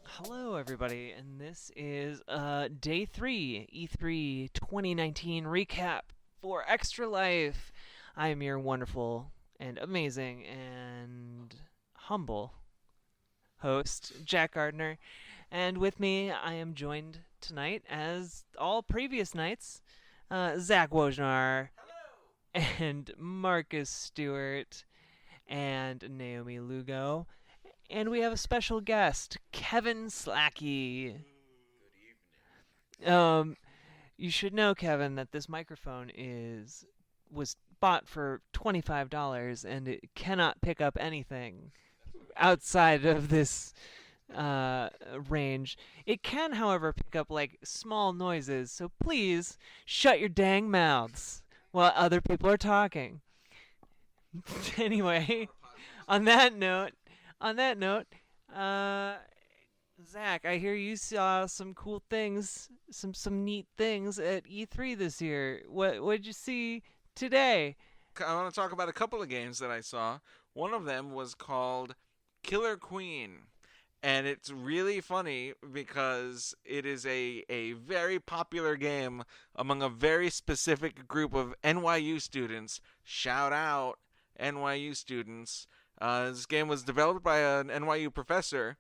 Hello, everybody, and this is day 3, E3 2019 recap for Extra Life. I am your wonderful and amazing and humble host, Jack Gardner, and with me I am joined tonight, as all previous nights, Zach Wojnar and Marcus Stewart and Naomi Lugo. And we have a special guest, Kevin Slackie. You should know, Kevin, that this microphone was bought for $25 and it cannot pick up anything outside of this range. It can, however, pick up like small noises, so please shut your dang mouths while other people are talking. Anyway, on that note, Zach, I hear you saw some cool things, some neat things at E3 this year. What did you see today? I want to talk about a couple of games that I saw. One of them was called Killer Queen. And it's really funny because it is a very popular game among a very specific group of NYU students. Shout out, NYU students. This game was developed by an NYU professor,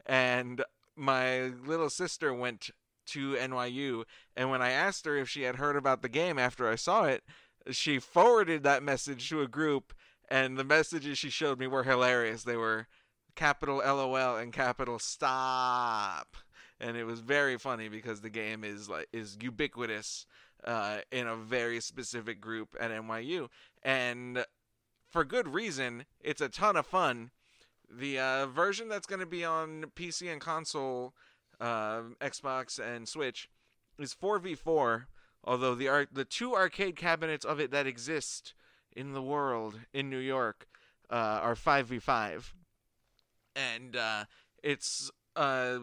and my little sister went to NYU, and when I asked her if she had heard about the game after I saw it, she forwarded that message to a group, and the messages she showed me were hilarious. They were capital LOL and capital stop, and it was very funny because the game is ubiquitous in a very specific group at NYU, and for good reason. It's a ton of fun. The version that's going to be on PC and console, Xbox and Switch, is 4v4. Although the two arcade cabinets of it that exist in the world in New York are 5v5. And it's a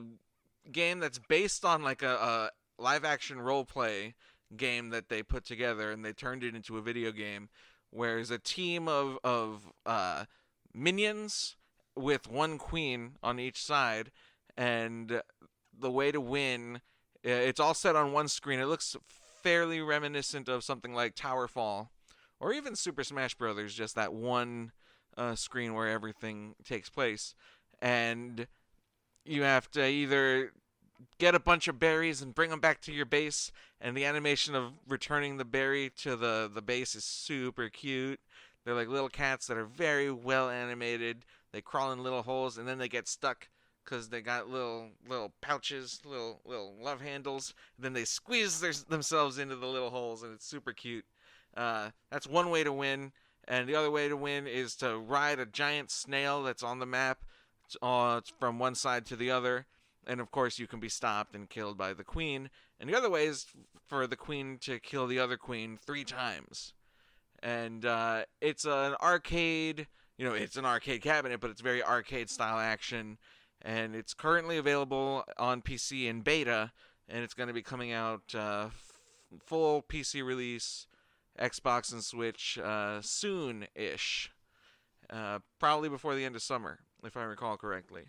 game that's based on like a live action role play game that they put together, and they turned it into a video game where there's a team of minions with one queen on each side, and the way to win, it's all set on one screen. It looks fairly reminiscent of something like Towerfall or even Super Smash Brothers, just that one screen where everything takes place. And you have to either get a bunch of berries and bring them back to your base, and the animation of returning the berry to the base is super cute. They're like little cats that are very well animated. They crawl in little holes, and then they get stuck because they got little pouches, little love handles. And then they squeeze themselves into the little holes, and it's super cute. That's one way to win, and the other way to win is to ride a giant snail that's on the map. It's from one side to the other. And of course, you can be stopped and killed by the queen. And the other way is for the queen to kill the other queen 3 times. And it's an arcade, it's an arcade cabinet, but it's very arcade style action. And it's currently available on PC in beta, and it's going to be coming out full PC release, Xbox and Switch soon-ish. Probably before the end of summer, if I recall correctly.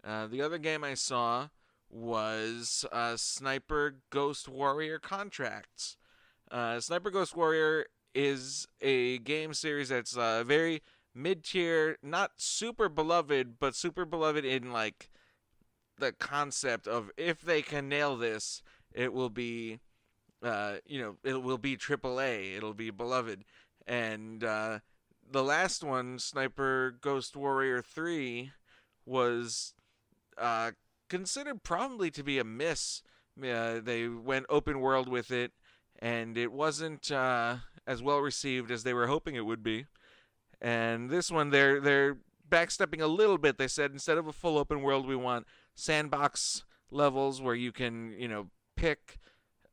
The other game I saw was Sniper Ghost Warrior Contracts. Sniper Ghost Warrior is a game series that's very mid-tier, not super beloved, but super beloved in like the concept of if they can nail this, it will be, it will be AAA. It'll be beloved. And the last one, Sniper Ghost Warrior 3, was considered probably to be a miss. They went open world with it, and it wasn't as well received as they were hoping it would be. And this one, they're backstepping a little bit. They said instead of a full open world, we want sandbox levels where you can, pick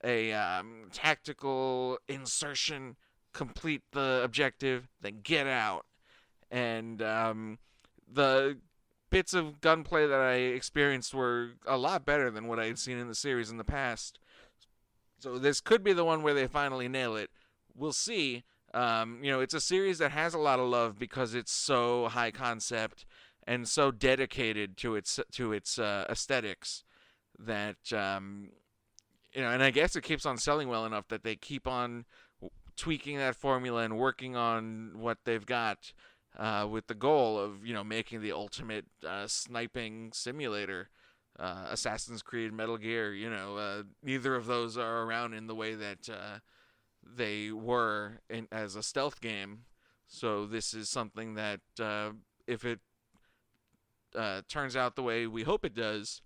a tactical insertion, complete the objective, then get out. And the bits of gunplay that I experienced were a lot better than what I had seen in the series in the past. So this could be the one where they finally nail it. We'll see. It's a series that has a lot of love because it's so high concept and so dedicated to its aesthetics that and I guess it keeps on selling well enough that they keep on tweaking that formula and working on what they've got with the goal of making the ultimate sniping simulator. Assassin's Creed, Metal Gear, neither of those are around in the way that they were as a stealth game. So this is something that if it turns out the way we hope it does,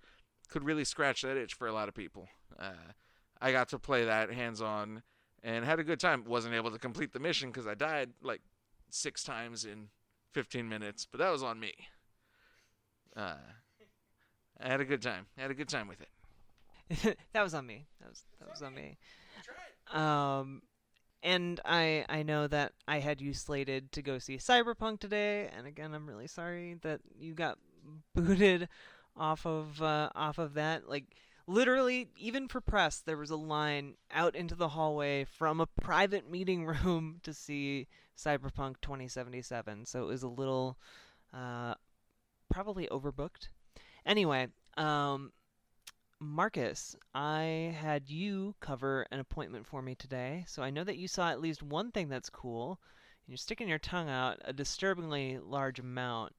could really scratch that itch for a lot of people. I got to play that hands on and had a good time. Wasn't able to complete the mission because I died like 6 times in 15 minutes, but that was on me. Uh, I had a good time. I had a good time with it. That was on me. That was on me. Um, and I know that I had you slated to go see Cyberpunk today, and again, I'm really sorry that you got booted off of that. Like literally, even for press, there was a line out into the hallway from a private meeting room to see Cyberpunk 2077. So it was a little uh, probably overbooked. Anyway, Marcus, I had you cover an appointment for me today, so I know that you saw at least one thing that's cool, and you're sticking your tongue out a disturbingly large amount.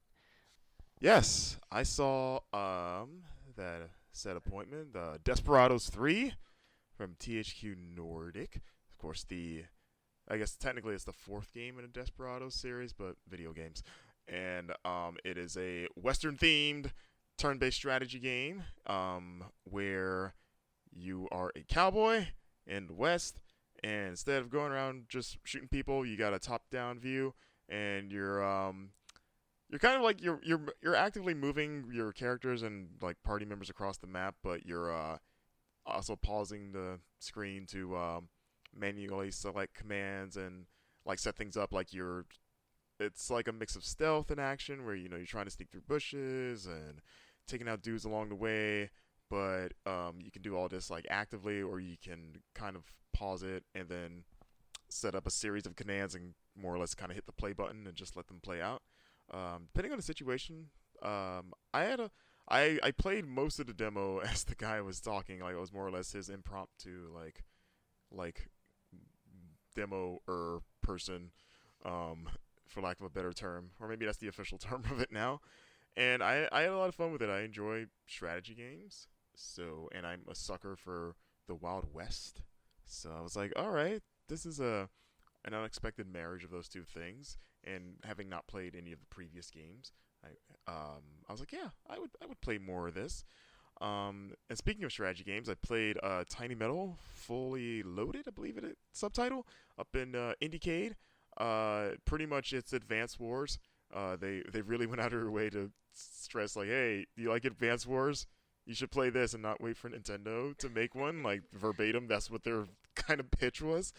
Yes, I saw that said appointment, Desperados 3 from THQ Nordic. Of course, the I guess technically it's the fourth game in a Desperados series, but video games. And it is a Western themed turn-based strategy game where you are a cowboy in the West, and instead of going around just shooting people, you got a top-down view, and you're kind of like you're actively moving your characters and like party members across the map, but you're also pausing the screen to manually select commands and like set things up like you're it's like a mix of stealth and action where you're trying to sneak through bushes and taking out dudes along the way, but you can do all this like actively, or you can kind of pause it and then set up a series of commands and more or less kind of hit the play button and just let them play out. Depending on the situation, I played most of the demo as the guy was talking. Like it was more or less his impromptu like demo person, for lack of a better term, or maybe that's the official term of it now. And I had a lot of fun with it. I enjoy strategy games, and I'm a sucker for the Wild West. So I was like, all right, this is an unexpected marriage of those two things. And having not played any of the previous games, I was like, yeah, I would play more of this. And speaking of strategy games, I played Tiny Metal Fully Loaded, I believe it is subtitle, up in Indiecade. Pretty much it's Advance Wars. They really went out of their way to stress like, hey, do you like Advance Wars? You should play this and not wait for Nintendo to make one. Like verbatim, that's what their kind of pitch was.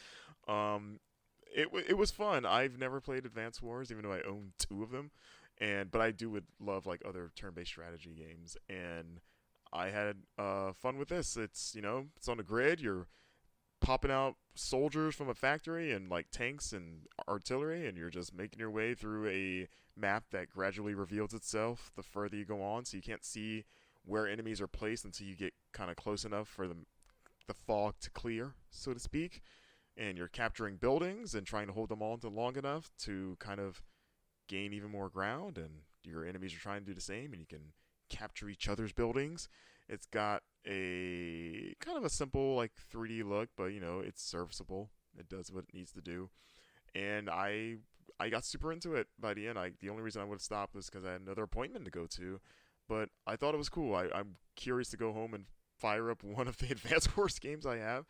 It was fun. I've never played Advance Wars, even though I own two of them, but I would love like other turn-based strategy games, and I had fun with this. It's on a grid. You're popping out soldiers from a factory and like tanks and artillery, and you're just making your way through a map that gradually reveals itself the further you go on, so you can't see where enemies are placed until you get kind of close enough for the fog to clear, so to speak. And you're capturing buildings and trying to hold them all into long enough to kind of gain even more ground, and your enemies are trying to do the same, and you can capture each other's buildings. It's got a kind of a simple like 3D look, but it's serviceable. It does what it needs to do, and I got super into it by the end. The only reason I would have stopped was because I had another appointment to go to, but I thought it was cool. I'm curious to go home and fire up one of the Advance Wars games I have,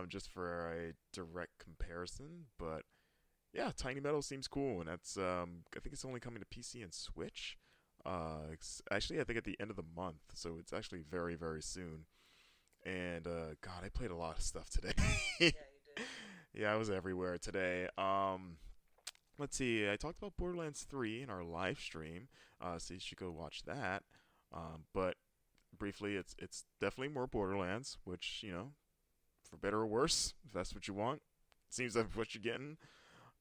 just for a direct comparison. But yeah, Tiny Metal seems cool, and that's I think it's only coming to PC and Switch. Actually, I think at the end of the month, so it's actually very, very soon. And God, I played a lot of stuff today. Yeah, you did. Yeah, I was everywhere today. let's see. I talked about Borderlands 3 in our live stream, so you should go watch that. But briefly, it's definitely more Borderlands, which for better or worse, if that's what you want, seems like what you're getting.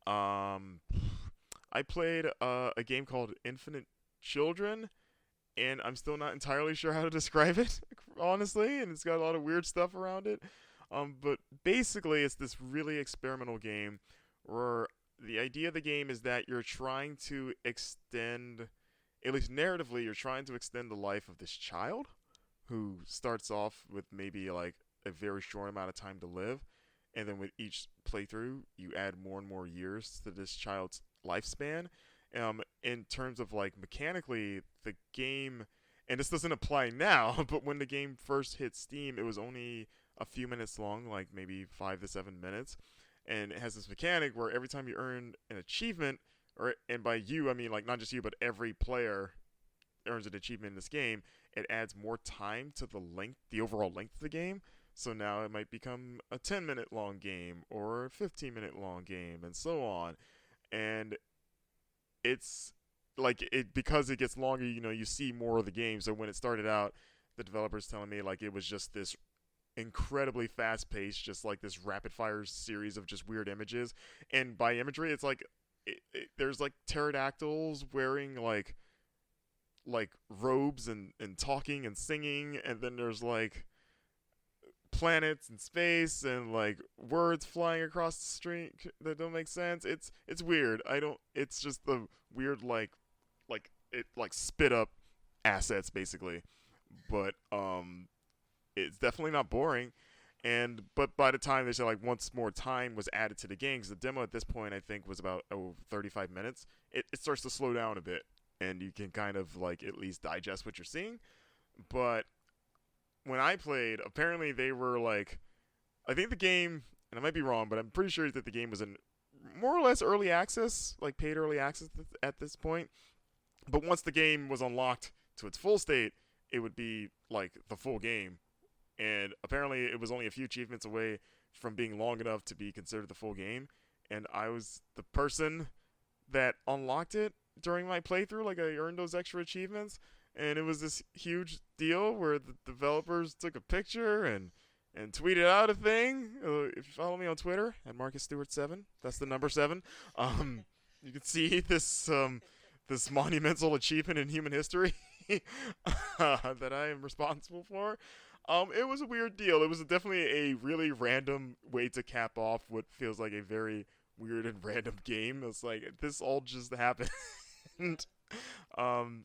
Um, I played a game called Infinite Children, and I'm still not entirely sure how to describe it, honestly, and it's got a lot of weird stuff around it. But basically, it's this really experimental game where the idea of the game is that you're trying to extend, at least narratively, you're trying to extend the life of this child who starts off with maybe like a very short amount of time to live, and then with each playthrough, you add more and more years to this child's lifespan. In terms of like mechanically, the game, and this doesn't apply now, but when the game first hit Steam, it was only a few minutes long, like maybe 5 to 7 minutes, and it has this mechanic where every time you earn an achievement, and by you I mean like not just you, but every player earns an achievement in this game, it adds more time to the overall length of the game. So now it might become a 10-minute long game or a 15-minute long game, and so on. And it's like it because it gets longer. You see more of the game. So when it started out, the developers telling me like it was just this incredibly fast paced, just like this rapid fire series of just weird images. And by imagery, it's like there's like pterodactyls wearing like robes and talking and singing, and then there's like planets and space and like words flying across the street that don't make sense. It's weird. I don't. It's just the weird like it like spit up assets basically, but it's definitely not boring. And but by the time they said like once more time was added to the game, because the demo at this point I think was about 35 minutes, it starts to slow down a bit, and you can kind of like at least digest what you're seeing. But when I played, apparently they were like, I think the game, and I might be wrong, but I'm pretty sure that the game was in more or less early access, like paid early access at this point. But once the game was unlocked to its full state, it would be like the full game. And apparently it was only a few achievements away from being long enough to be considered the full game. And I was the person that unlocked it during my playthrough. Like I earned those extra achievements, and it was this huge deal where the developers took a picture and tweeted out a thing. If you follow me on Twitter at Marcus Stewart 7, that's the number 7. You can see this monumental achievement in human history that I am responsible for. It was a weird deal. It was definitely a really random way to cap off what feels like a very weird and random game. It's like this all just happened.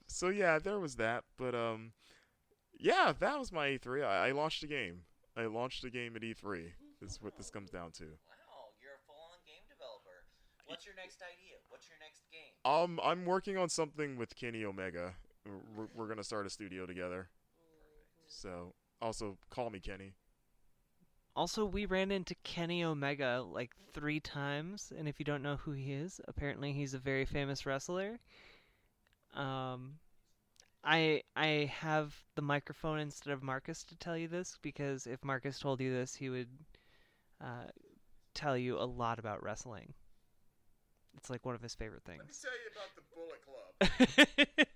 So yeah, there was that. But yeah, that was my E3. I launched a game. I launched a game at E3. Is what this comes down to. Wow, you're a full-on game developer. What's your next idea? What's your next game? I'm working on something with Kenny Omega. We're gonna start a studio together. So also call me Kenny. Also, we ran into Kenny Omega like 3 times, and if you don't know who he is, apparently he's a very famous wrestler. I have the microphone instead of Marcus to tell you this, because if Marcus told you this, he would tell you a lot about wrestling. It's like one of his favorite things. Let me tell you about the Bullet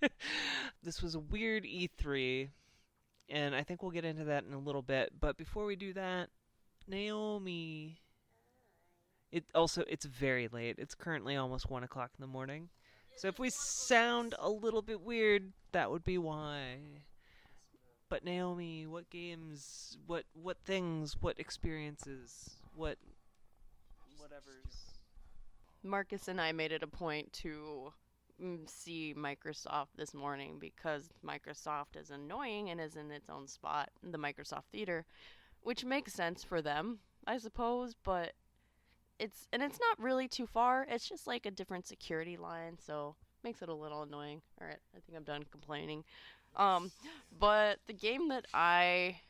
Club. This was a weird E3, and I think we'll get into that in a little bit. But before we do that, Naomi. It's very late. It's currently almost 1 o'clock in the morning. So if we sound a little bit weird, that would be why. But Naomi, what games, what things, what experiences, whatever's. Marcus and I made it a point to see Microsoft this morning because Microsoft is annoying and is in its own spot, the Microsoft Theater, which makes sense for them, I suppose, but it's not really too far. It's just like a different security line, so makes it a little annoying. All right, I think I'm done complaining. But the game that I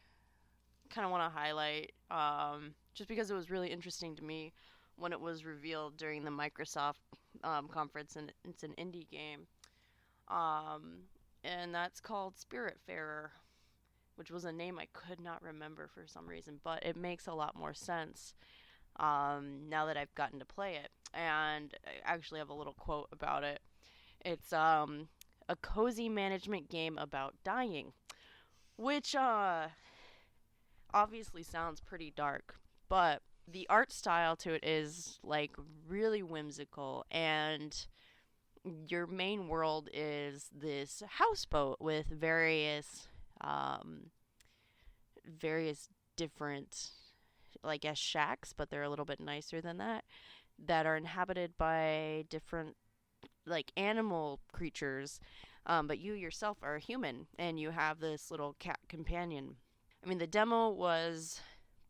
kind of want to highlight, just because it was really interesting to me when it was revealed during the Microsoft conference, and it's an indie game, and that's called Spiritfarer, which was a name I could not remember for some reason, but it makes a lot more sense. now that I've gotten to play it. And I actually have a little quote about it. It's a cozy management game about dying, which obviously sounds pretty dark, but the art style to it is like really whimsical, and your main world is this houseboat with um various different, like, as shacks, but they're a little bit nicer than that are inhabited by different, like, animal creatures. But you yourself are a human, and you have this little cat companion. I mean, the demo was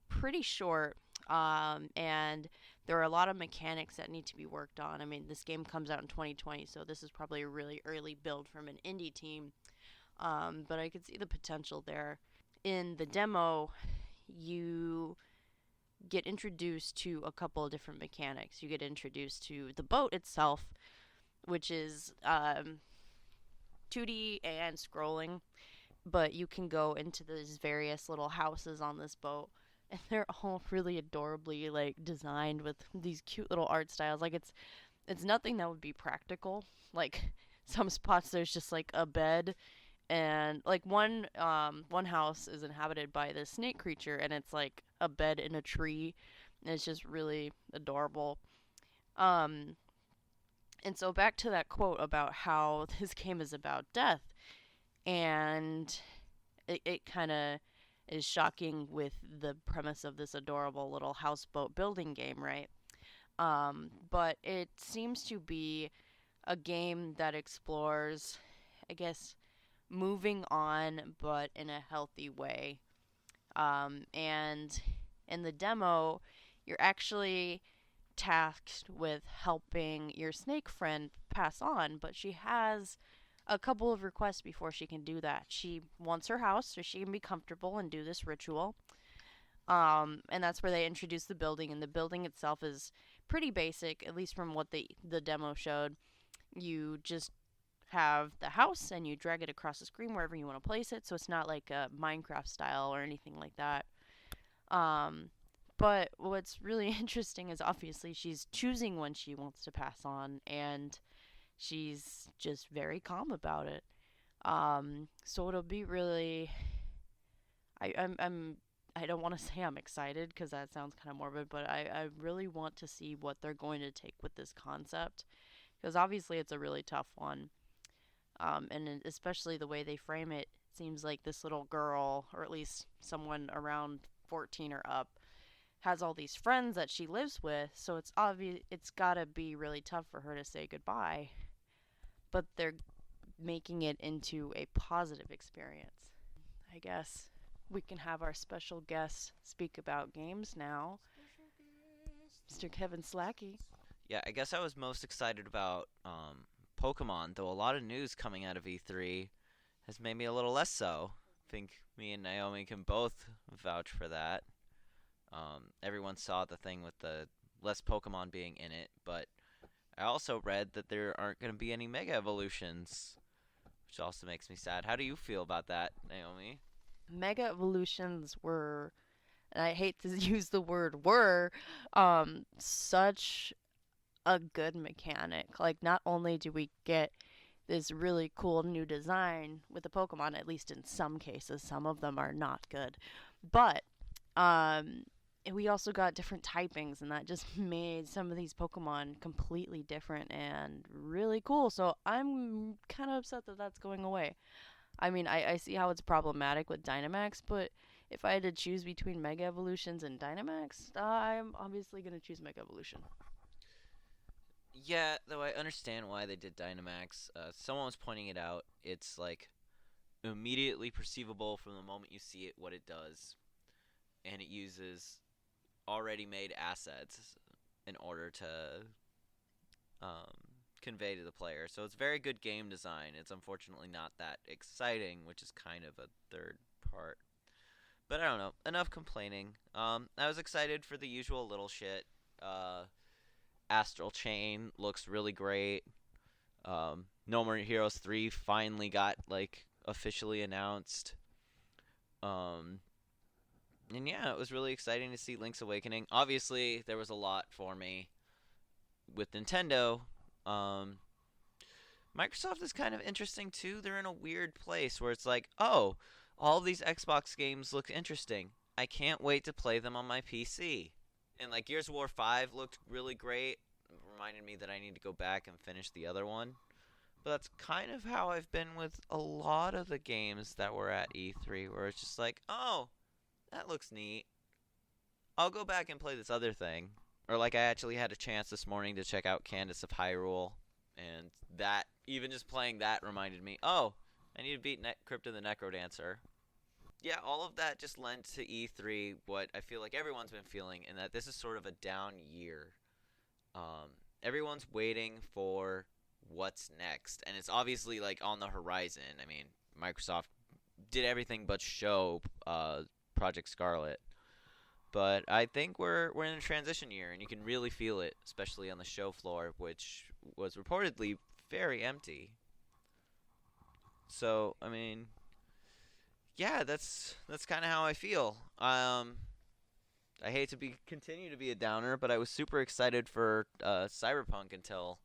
pretty short, and there are a lot of mechanics that need to be worked on. I mean, this game comes out in 2020, so this is probably a really early build from an indie team. But I could see the potential there. In the demo, you get introduced to a couple of different mechanics. You get introduced to the boat itself, which is 2D and scrolling, but you can go into these various little houses on this boat, and they're all really adorably, like, designed with these cute little art styles. Like, it's nothing that would be practical. Like, some spots there's just like a bed, and like one house is inhabited by this snake creature, and it's like a bed in a tree, and it's just really adorable. Um and so back to that quote about how this game is about death, and it kind of is shocking with the premise of this adorable little houseboat building game, right? But it seems to be a game that explores, I guess, moving on, but in a healthy way. And in the demo, you're actually tasked with helping your snake friend pass on, but she has a couple of requests before she can do that. She wants her house so she can be comfortable and do this ritual. And that's where they introduce the building, and the building itself is pretty basic, at least from what the demo showed. You just have the house and you drag it across the screen wherever you want to place it, so it's not like a Minecraft style or anything like that. But what's really interesting is obviously she's choosing when she wants to pass on, and she's just very calm about it. So it'll be really, I don't want to say I'm excited because that sounds kind of morbid, but I really want to see what they're going to take with this concept, because obviously it's a really tough one. And especially the way they frame it, seems like this little girl, or at least someone around 14 or up, has all these friends that she lives with, so it's obvious it's gotta be really tough for her to say goodbye. But they're making it into a positive experience. I guess we can have our special guest speak about games now. Mr. Kevin Slackie. Yeah, I guess I was most excited about Pokemon, though a lot of news coming out of E3 has made me a little less so. I think me and Naomi can both vouch for that. Everyone saw the thing with the less Pokemon being in it, but I also read that there aren't going to be any Mega Evolutions, which also makes me sad. How do you feel about that, Naomi? Mega Evolutions were, and I hate to use the word were, such a good mechanic. Like, not only do we get this really cool new design with the Pokemon, at least in some cases, some of them are not good, but we also got different typings, and that just made some of these Pokemon completely different and really cool. So I'm kind of upset that that's going away. I mean, I see how it's problematic with Dynamax, but if I had to choose between Mega Evolutions and Dynamax, I'm obviously going to choose Mega Evolution. Yeah, though I understand why they did Dynamax. Someone was pointing it out. It's like immediately perceivable from the moment you see it what it does, and it uses already made assets in order to convey to the player. So it's very good game design. It's unfortunately not that exciting, which is kind of a third part. But I don't know. Enough complaining. I was excited for the usual little shit. Astral Chain looks really great. No More Heroes 3 finally got, like, officially announced. And yeah, it was really exciting to see Link's Awakening. Obviously, there was a lot for me with Nintendo. Um, Microsoft is kind of interesting too. They're in a weird place where it's like, oh, all these Xbox games look interesting. I can't wait to play them on my PC. And like Gears of War 5 looked really great. It reminded me that I need to go back and finish the other one. But that's kind of how I've been with a lot of the games that were at E3, where it's just like, oh, that looks neat. I'll go back and play this other thing. Or like I actually had a chance this morning to check out Candace of Hyrule, and that, even just playing that reminded me, oh, I need to beat Crypt of the Necrodancer. Yeah, all of that just lent to E3 what I feel like everyone's been feeling, in that this is sort of a down year. Everyone's waiting for what's next, and it's obviously like on the horizon. I mean, Microsoft did everything but show Project Scarlet. But I think we're in a transition year, and you can really feel it, especially on the show floor, which was reportedly very empty. So, I mean, yeah, that's kind of how I feel. I hate to continue to be a downer, but I was super excited for Cyberpunk until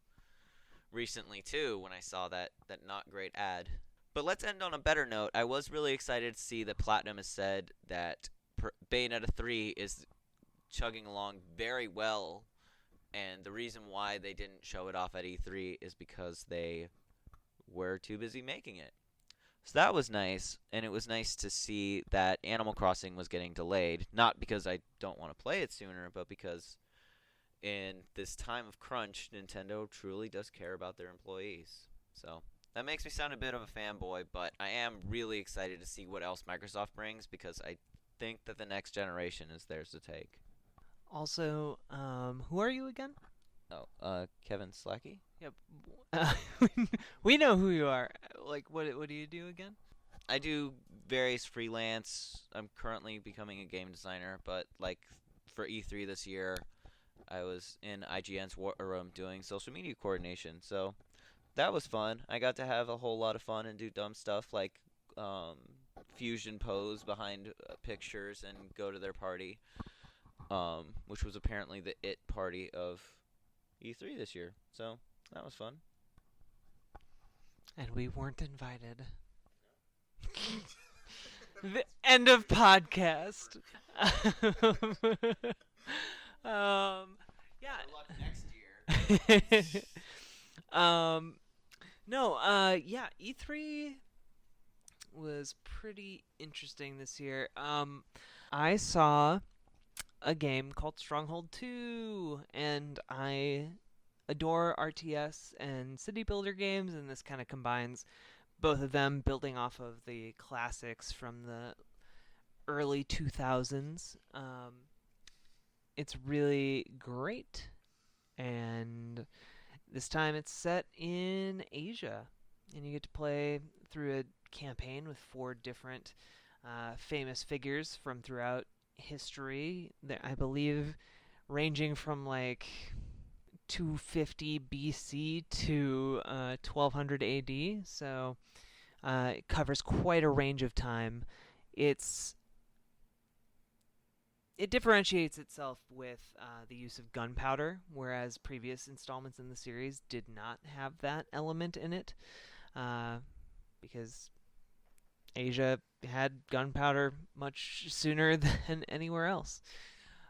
recently too, when I saw that not great ad. But let's end on a better note. I was really excited to see that Platinum has said that Bayonetta 3 is chugging along very well, and the reason why they didn't show it off at E3 is because they were too busy making it. So that was nice, and it was nice to see that Animal Crossing was getting delayed, not because I don't want to play it sooner, but because in this time of crunch, Nintendo truly does care about their employees. So that makes me sound a bit of a fanboy, but I am really excited to see what else Microsoft brings, because I think that the next generation is theirs to take. Also, who are you again? Oh, Kevin Slackie? Yep. Uh, we know who you are. Like, what do you do again? I do various freelance. I'm currently becoming a game designer, but like for E3 this year, I was in IGN's war room doing social media coordination. So that was fun. I got to have a whole lot of fun and do dumb stuff like fusion pose behind pictures and go to their party, which was apparently the it party of E3 this year. So that was fun. And we weren't invited. The end of podcast. Yeah. Good luck next year. No, yeah, E3 was pretty interesting this year. I saw a game called Stronghold 2, and I adore RTS and city builder games, and this kind of combines both of them, building off of the classics from the early 2000s. It's really great, and this time it's set in Asia, and you get to play through a campaign with 4 different famous figures from throughout history. I believe ranging from like 250 BC to 1200 AD, so it covers quite a range of time. It differentiates itself with the use of gunpowder, whereas previous installments in the series did not have that element in it, because Asia had gunpowder much sooner than anywhere else.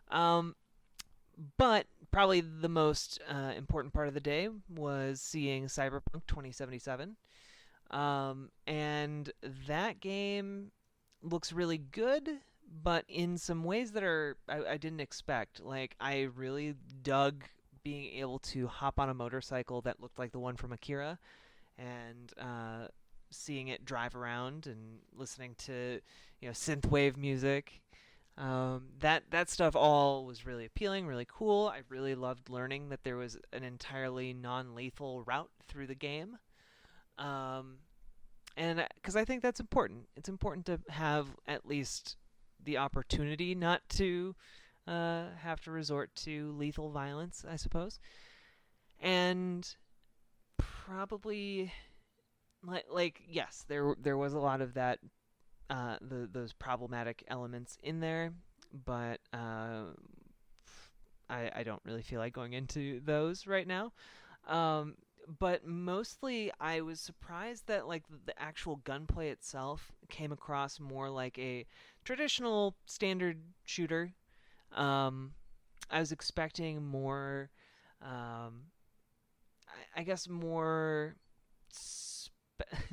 But probably the most important part of the day was seeing Cyberpunk 2077. And that game looks really good, but in some ways that I didn't expect. Like, I really dug being able to hop on a motorcycle that looked like the one from Akira, and seeing it drive around and listening to synthwave music. That stuff all was really appealing, really cool. I really loved learning that there was an entirely non-lethal route through the game. And because I think that's important. It's important to have at least the opportunity not to have to resort to lethal violence, I suppose. And probably, like yes, there was a lot of that those problematic elements in there, but I don't really feel like going into those right now. Um, but mostly, I was surprised that like the actual gunplay itself came across more like a traditional standard shooter. Um, I was expecting more, I guess more,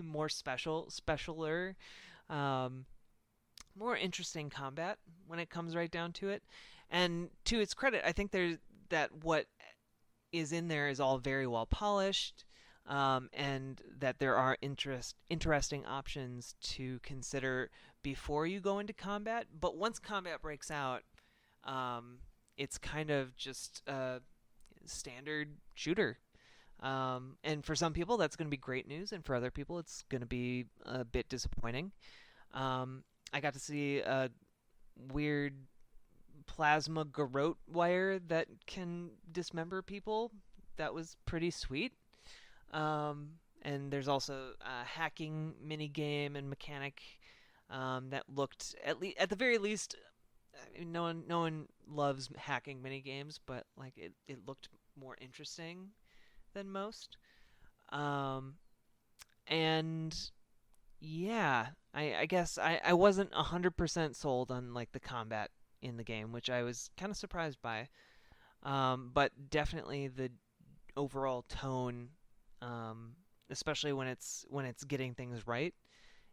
more specialer, um, more interesting combat when it comes right down to it. And to its credit, I think there's that what is in there is all very well polished, and that there are interesting options to consider before you go into combat. But once combat breaks out, um, it's kind of just a standard shooter. And for some people, that's going to be great news, and for other people, it's going to be a bit disappointing. I got to see a weird plasma garrote wire that can dismember people. That was pretty sweet. And there's also a hacking mini game and mechanic that looked at the very least. I mean, no one loves hacking mini games, but like it looked more interesting than most. Um, and yeah, I guess I wasn't 100% sold on like the combat in the game, which I was kind of surprised by. But definitely the overall tone, especially when it's getting things right,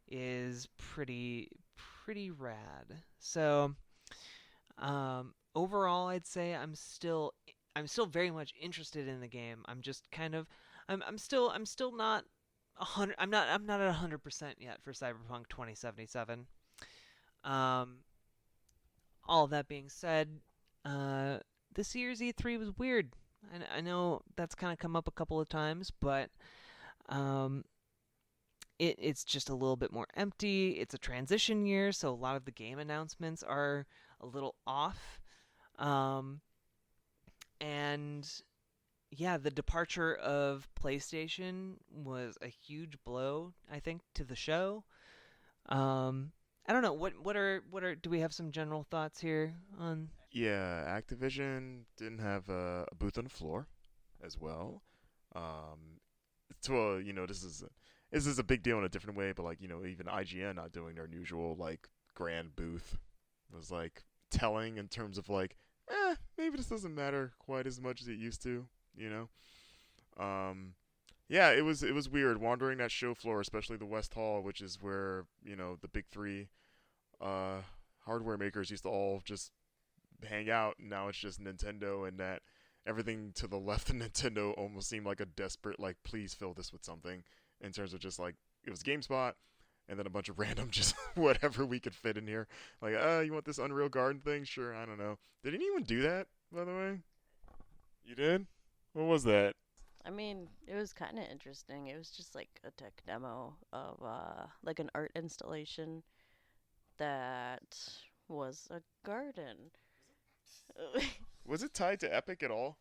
is pretty rad. So overall, I'd say I'm still very much interested in the game. I'm just kind of I'm still not 100. I'm not at 100% yet for Cyberpunk 2077. Um, all of that being said, uh, this year's E3 was weird. I know that's kind of come up a couple of times, but um, it's just a little bit more empty. It's a transition year, so a lot of the game announcements are a little off. Um, and yeah, the departure of PlayStation was a huge blow, I think, to the show. Um, I don't know what are do we have some general thoughts here on? Yeah, Activision didn't have a booth on the floor as well. Um, this is a big deal in a different way, but like even IGN not doing their usual like grand booth was like telling in terms of like, maybe this doesn't matter quite as much as it used to, you know. Yeah, it was weird wandering that show floor, especially the West Hall, which is where the big three uh, hardware makers used to all just hang out. And now it's just Nintendo, and that everything to the left of Nintendo almost seemed like a desperate like, please fill this with something. In terms of just like it was GameSpot, and then a bunch of random just whatever we could fit in here. Like, you want this Unreal Garden thing? Sure, I don't know. Did anyone do that, by the way? You did? What was that? I mean, it was kind of interesting. It was just like a tech demo of like an art installation that was a garden. Was it tied to Epic at all?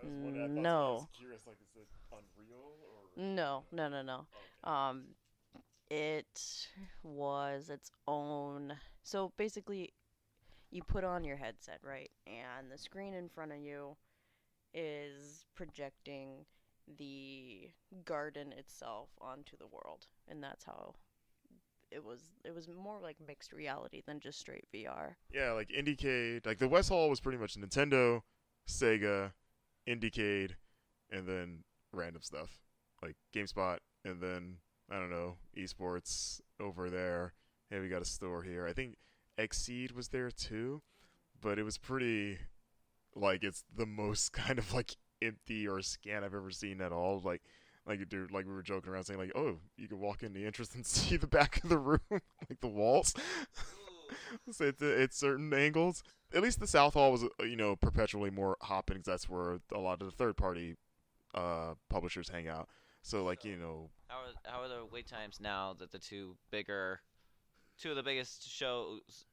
That was one I thought. I was No. curious, like, is it Unreal or? No. Um, it was its own. So basically, you put on your headset, right? And the screen in front of you is projecting the garden itself onto the world, and that's how it was more like mixed reality than just straight VR. Yeah, like Indiecade. Like the West Hall was pretty much Nintendo, Sega, Indiecade, and then random stuff like GameSpot, and then I don't know, esports over there. Hey, we got a store here. I think Exceed was there too, but it was pretty like it's the most kind of like empty or scan I've ever seen at all. Like dude, like we were joking around saying like, oh, you can walk in the entrance and see the back of the room, like the walls. So it's certain angles. At least the South Hall was perpetually more hopping 'cause that's where a lot of the third party publishers hang out. So like How are the wait times now that two of the biggest shows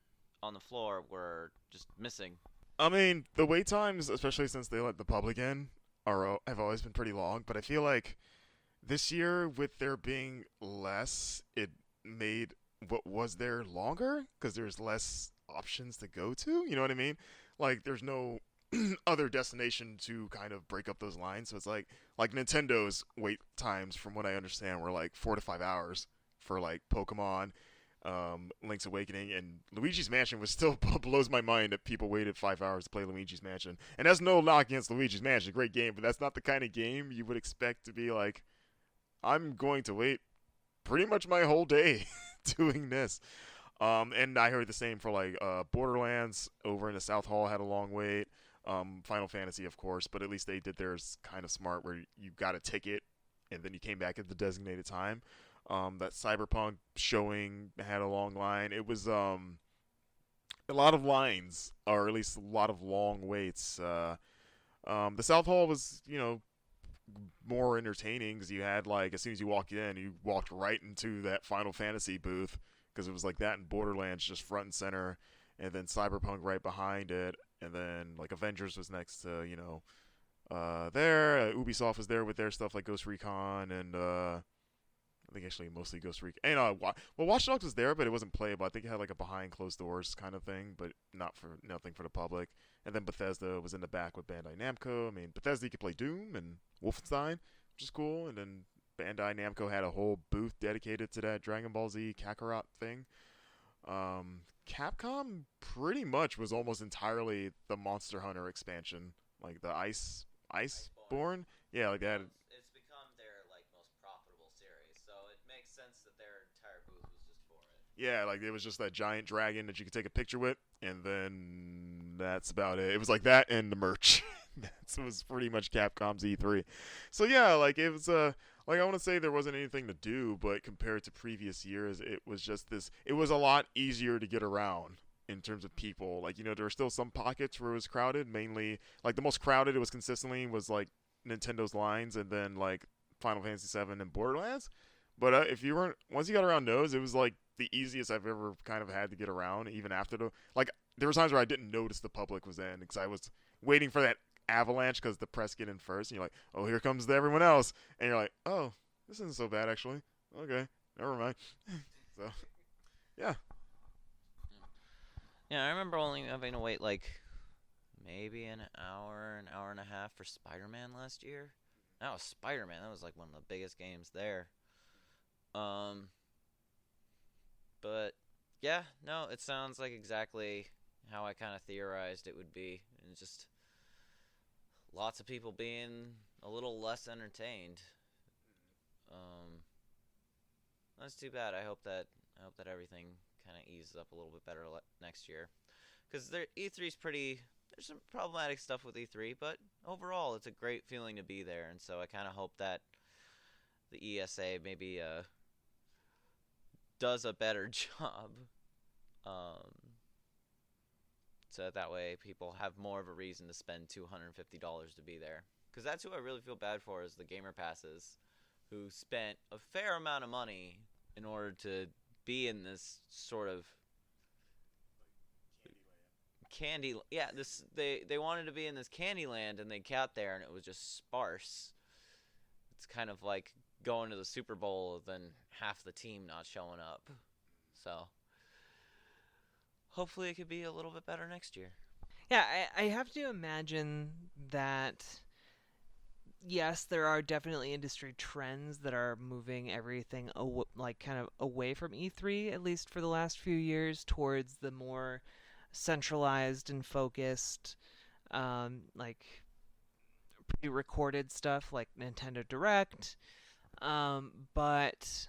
on the floor were just missing? I mean the wait times, especially since they let the public in, have always been pretty long. But I feel like this year, with there being less, it made what was there longer because there's less options to go to. You know what I mean? Like there's no other destination to kind of break up those lines. So it's like Nintendo's wait times, from what I understand, were like 4 to 5 hours for like Pokemon, Link's Awakening, and Luigi's Mansion was still blows my mind that people waited 5 hours to play Luigi's Mansion. And that's no knock against Luigi's Mansion, great game, but that's not the kind of game you would expect to be like, I'm going to wait pretty much my whole day doing this. And I heard the same for like Borderlands over in the South Hall had a long wait. Final Fantasy, of course, but at least they did theirs kind of smart, where you got a ticket and then you came back at the designated time. That Cyberpunk showing had a long line. It was a lot of lines, or at least a lot of long waits. The South Hall was, more entertaining because you had like, as soon as you walked in, you walked right into that Final Fantasy booth, because it was like that in Borderlands just front and center, and then Cyberpunk right behind it, and then like Avengers was next to there. Ubisoft was there with their stuff like Ghost Recon and I think actually mostly Ghost Recon. And Watch Dogs was there, but it wasn't playable. I think it had like a behind closed doors kind of thing, but nothing for the public. And then Bethesda was in the back with Bandai Namco. I mean, Bethesda, you could play Doom and Wolfenstein, which is cool. And then Bandai Namco had a whole booth dedicated to that Dragon Ball Z Kakarot thing. Capcom pretty much was almost entirely the Monster Hunter expansion, like the Iceborne. Yeah, like that. It's become their like most profitable series, so it makes sense that their entire booth was just for it. Yeah, like it was just that giant dragon that you could take a picture with, and then that's about it. It was like that and the merch. That was pretty much Capcom's E3. So yeah, like it was like I want to say there wasn't anything to do, but compared to previous years, it was just this. It was a lot easier to get around in terms of people. Like there were still some pockets where it was crowded. Mainly, like the most crowded it was consistently was like Nintendo's lines, and then like Final Fantasy VII and Borderlands. But if you weren't, once you got around those, it was like the easiest I've ever kind of had to get around. Even after there were times where I didn't notice the public was in because I was waiting for that avalanche because the press get in first, and you're like, oh, here comes everyone else, and you're like, oh, this isn't so bad actually. Okay, never mind. So, yeah. Yeah, I remember only having to wait like maybe an hour and a half for Spider-Man last year. That was Spider-Man. That was like one of the biggest games there. But yeah, no, it sounds like exactly how I kind of theorized it would be, and just lots of people being a little less entertained. That's too bad. I hope that everything kind of eases up a little bit better next year, because E3 is pretty. There's some problematic stuff with E3, but overall, it's a great feeling to be there, and so I kind of hope that the ESA maybe does a better job, so that way people have more of a reason to spend $250 to be there. Because that's who I really feel bad for, is the gamer passes, who spent a fair amount of money in order to be in this sort of candy. Yeah, they wanted to be in this candy land, and they got there, and it was just sparse. It's kind of like going to the Super Bowl, then half the team not showing up. So hopefully it could be a little bit better next year. Yeah, I have to imagine that, yes, there are definitely industry trends that are moving everything kind of away from E3, at least for the last few years, towards the more centralized and focused, like pre-recorded stuff like Nintendo Direct. But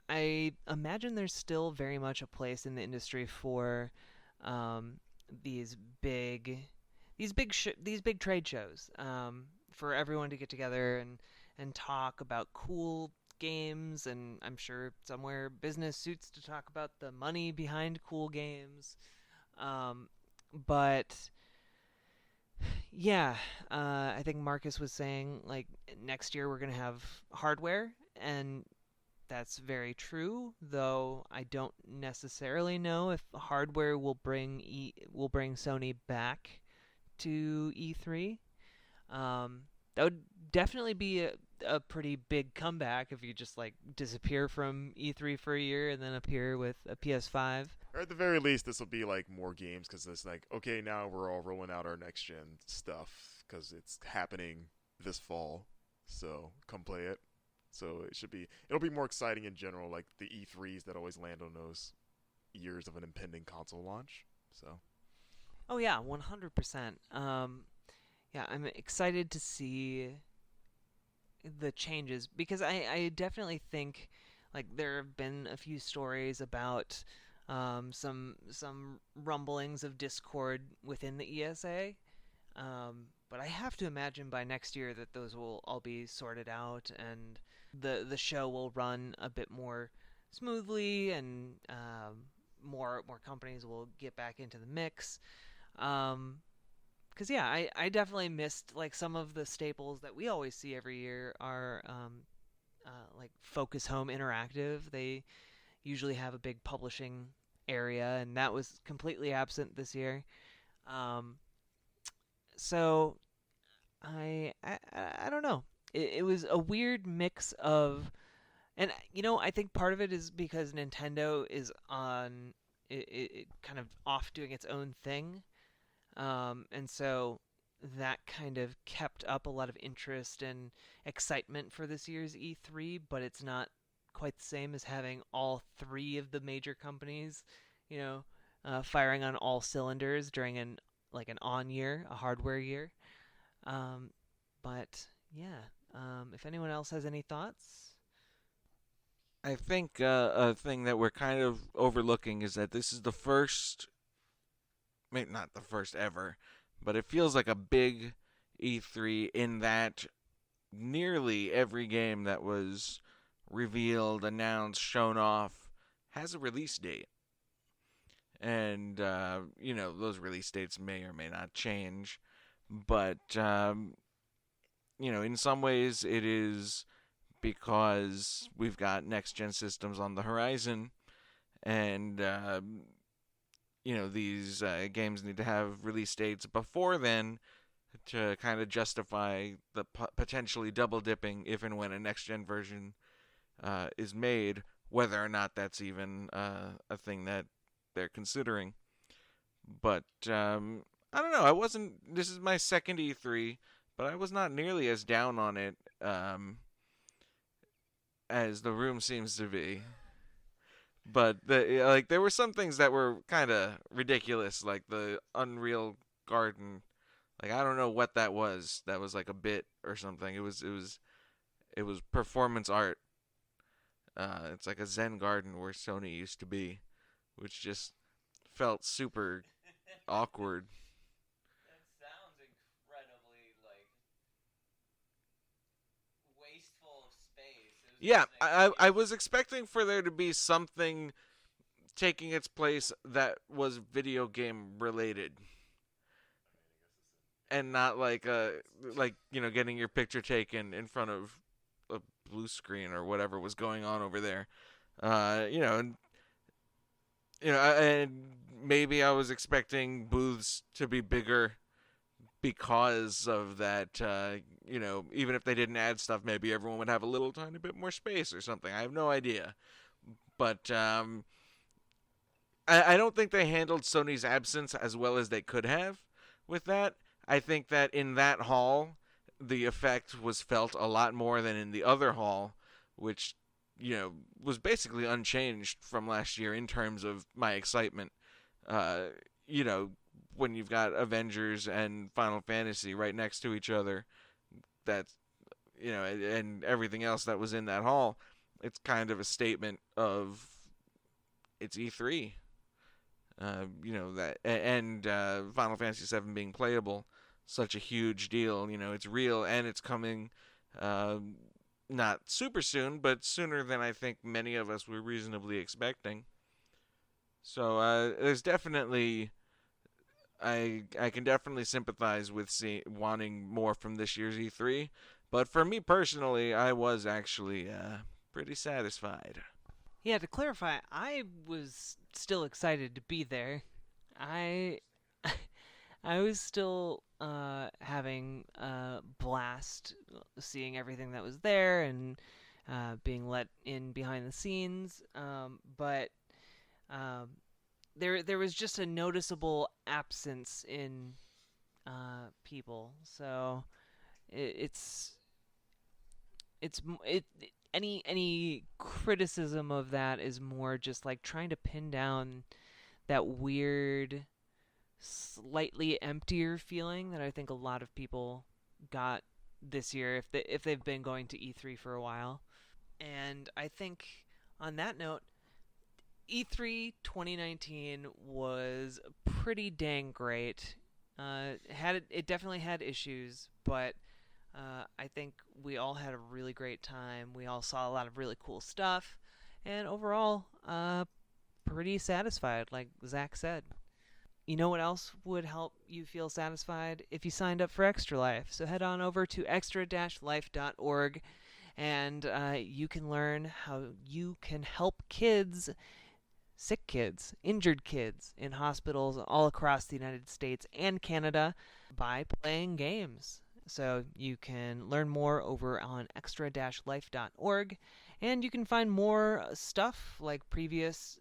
I imagine there's still very much a place in the industry for these big trade shows, for everyone to get together and talk about cool games, and I'm sure somewhere business suits to talk about the money behind cool games. But yeah, I think Marcus was saying like next year we're gonna have hardware, and that's very true. Though I don't necessarily know if hardware will bring Sony back to E3. that would definitely be a pretty big comeback if you just like disappear from E3 for a year and then appear with a PS5. Or at the very least, this will be like more games because it's like, okay, now we're all rolling out our next gen stuff because it's happening this fall. So come play it. So it'll be more exciting in general, like the E3s that always land on those years of an impending console launch. So Oh yeah, 100%. Yeah, I'm excited to see the changes because I definitely think like there have been a few stories about some rumblings of discord within the ESA. But I have to imagine by next year that those will all be sorted out and the show will run a bit more smoothly and more companies will get back into the mix. Because yeah, I definitely missed like some of the staples that we always see every year are like Focus Home Interactive. They usually have a big publishing area, and that was completely absent this year. Um, so I don't know. It was a weird mix of, and I think part of it is because Nintendo is on it kind of off doing its own thing, and so that kind of kept up a lot of interest and excitement for this year's E3, but it's not quite the same as having all three of the major companies, firing on all cylinders during an on year, a hardware year. Um, but yeah, if anyone else has any thoughts, I think a thing that we're kind of overlooking is that this is the first, maybe not the first ever, but it feels like a big E3 in that nearly every game that was revealed, announced, shown off has a release date. And, those release dates may or may not change. But, in some ways it is because we've got next gen systems on the horizon. And, these games need to have release dates before then to kind of justify the potentially double dipping if and when a next gen version is made, whether or not that's even a thing that they're considering. But I don't know. I wasn't. This is my second E3, but I was not nearly as down on it as the room seems to be. But there were some things that were kind of ridiculous, like the Unreal Garden. Like I don't know what that was. That was like a bit or something. It was performance art. It's like a Zen garden where Sony used to be, which just felt super awkward. That sounds incredibly wasteful of space. It was Yeah, just an I excuse. was expecting for there to be something taking its place that was video game related, and not getting your picture taken in front of a blue screen or whatever was going on over there. And and maybe I was expecting booths to be bigger because of that. Even if they didn't add stuff, maybe everyone would have a little tiny bit more space or something. I have no idea, but I don't think they handled Sony's absence as well as they could have with that. I think that in that hall, the effect was felt a lot more than in the other hall, which was basically unchanged from last year in terms of my excitement. Uh, you know, when you've got Avengers and Final Fantasy right next to each other, that's and everything else that was in that hall, it's kind of a statement of it's E3. That and Final Fantasy VII being playable, such a huge deal. It's real and it's coming. Not super soon, but sooner than I think many of us were reasonably expecting. So there's definitely I can definitely sympathize with wanting more from this year's E3, but for me personally, I was actually pretty satisfied. yeah. To clarify, I was still excited to be there. I I was still having a blast seeing everything that was there and being let in behind the scenes. But um, there was just a noticeable absence in people. So it's any criticism of that is more just like trying to pin down that weird, slightly emptier feeling that I think a lot of people got this year if they've been going to E3 for a while. And I think on that note, E3 2019 was pretty dang great. It definitely had issues, but I think we all had a really great time. We all saw a lot of really cool stuff, and overall, pretty satisfied, like Zach said. You know what else would help you feel satisfied? If you signed up for Extra Life. So head on over to extra-life.org and you can learn how you can help kids, sick kids, injured kids in hospitals all across the United States and Canada by playing games. So you can learn more over on extra-life.org, and you can find more stuff like previous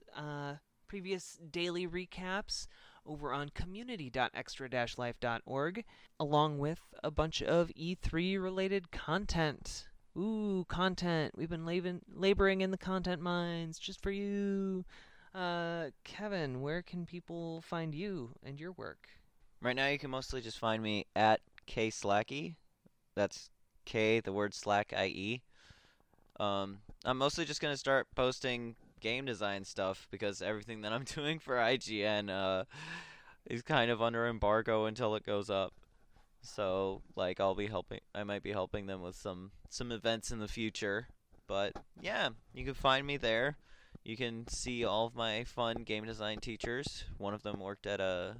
daily recaps over on community.extra-life.org, along with a bunch of E3 related content. Ooh, content. We've been laboring in the content mines just for you. Kevin, where can people find you and your work? Right now, you can mostly just find me at Slackie. That's K, the word Slack, IE. I'm mostly just gonna start posting game design stuff because everything that I'm doing for IGN is kind of under embargo until it goes up. So like I might be helping them with some events in the future. But yeah, you can find me there. You can see all of my fun game design teachers. One of them worked at a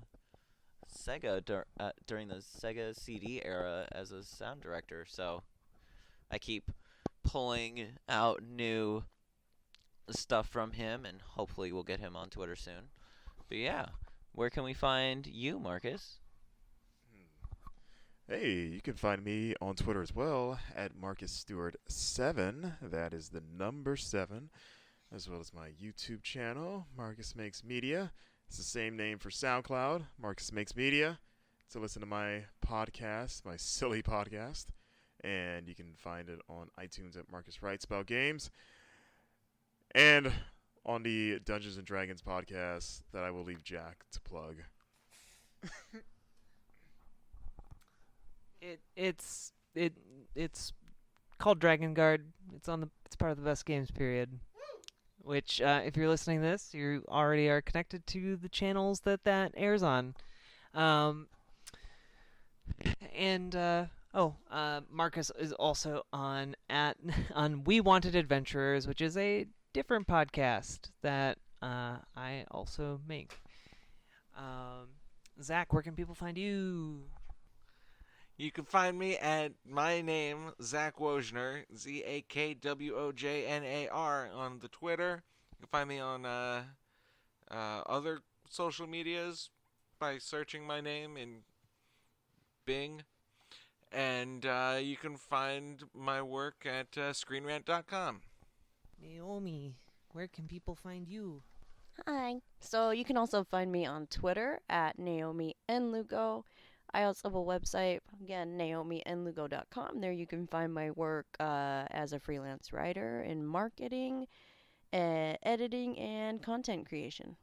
Sega during the Sega CD era as a sound director. So I keep pulling out new stuff from him, and hopefully we'll get him on Twitter soon. But yeah, where can we find you, Marcus? Hey, you can find me on Twitter as well at MarcusStewart7. That is the number 7, as well as my YouTube channel, Marcus Makes Media. It's the same name for SoundCloud, Marcus Makes Media, to listen to my podcast, my silly podcast. And you can find it on iTunes at Marcus Writes About Games. And on the Dungeons & Dragons podcast that I will leave Jack to plug. It's called Dragon Guard. It's part of the Best Games period. Which, if you're listening to this, you already are connected to the channels that airs on. Marcus is also on We Wanted Adventurers, which is a different podcast that I also make. Zach, where can people find you? You can find me at my name, Zach Wojner, ZAKWOJNAR, on the Twitter. You can find me on other social medias by searching my name in Bing. And you can find my work at ScreenRant.com. Naomi, where can people find you? Hi. So you can also find me on Twitter at Naomi N. Lugo. I also have a website, again, naominlugo.com. There you can find my work as a freelance writer in marketing, editing, and content creation.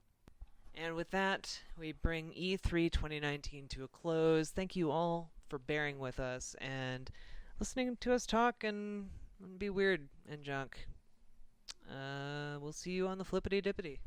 And with that, we bring E3 2019 to a close. Thank you all for bearing with us and listening to us talk and be weird and junk. We'll see you on the flippity dippity.